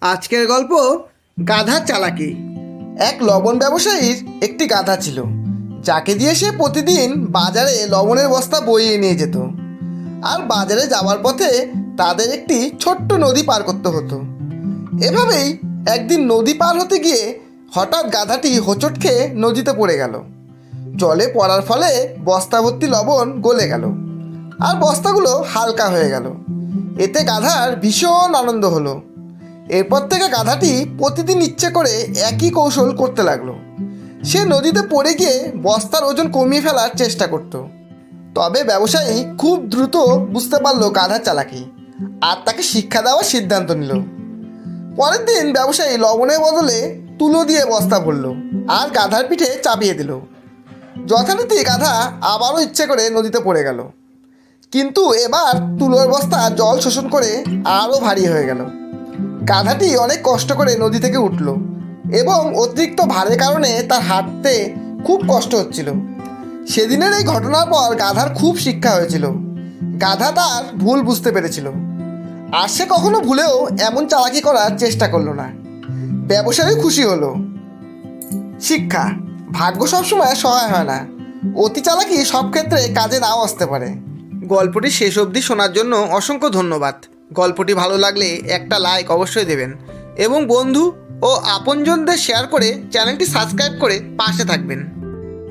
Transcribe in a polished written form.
আজকের গল্প গাধার চালাকি। এক লবণ ব্যবসায়ীর একটি গাধা ছিল, যাকে দিয়ে সে প্রতিদিন বাজারে লবণের বস্তা বইয়ে নিয়ে যেত। আর বাজারে যাওয়ার পথে তাদের একটি ছোট্ট নদী পার করতে হতো। এভাবেই একদিন নদী পার হতে গিয়ে হঠাৎ গাধাটি হোঁচট খেয়ে নদীতে পড়ে গেল। জলে পড়ার ফলে বস্তা ভর্তি লবণ গলে গেল আর বস্তাগুলো হালকা হয়ে গেল। এতে গাধার ভীষণ আনন্দ হলো। এরপর থেকে গাধাটি প্রতিদিন ইচ্ছে করে একই কৌশল করতে লাগলো। সে নদীতে পড়ে গিয়ে বস্তার ওজন কমিয়ে ফেলার চেষ্টা করত। তবে ব্যবসায়ী খুব দ্রুত বুঝতে পারলো গাধার চালাকি, আর তাকে শিক্ষা দেওয়ার সিদ্ধান্ত নিল। পরের দিন ব্যবসায়ী লবণের বদলে তুলো দিয়ে বস্তা ভরল আর গাধার পিঠে চাপিয়ে দিল। যথারীতি গাধা আবারও ইচ্ছে করে নদীতে পড়ে গেল, কিন্তু এবার তুলোর বস্তা জল শোষণ করে আরও ভারী হয়ে গেল। গাধাটি অনেক কষ্ট করে নদী থেকে উঠল এবং অতিরিক্ত ভারের কারণে তার হাঁটতে খুব কষ্ট হচ্ছিল। সেদিনের এই ঘটনার পর গাধার খুব শিক্ষা হয়েছিল। গাধা তার ভুল বুঝতে পেরেছিল, আর সে কখনো ভুলেও এমন চালাকি করার চেষ্টা করলো না। ব্যবসায়ী খুশি হলো। শিক্ষা: ভাগ্য সবসময় সহায় হয় না। অতি চালাকি সব ক্ষেত্রে কাজে নাও আসতে পারে। গল্পটি শেষ অবধি শোনার জন্য অসংখ্য ধন্যবাদ। গল্পটি ভালো লাগলে একটা লাইক অবশ্যই দেবেন এবং বন্ধু ও আপনজনদের শেয়ার করে চ্যানেলটি সাবস্ক্রাইব করে পাশে থাকবেন।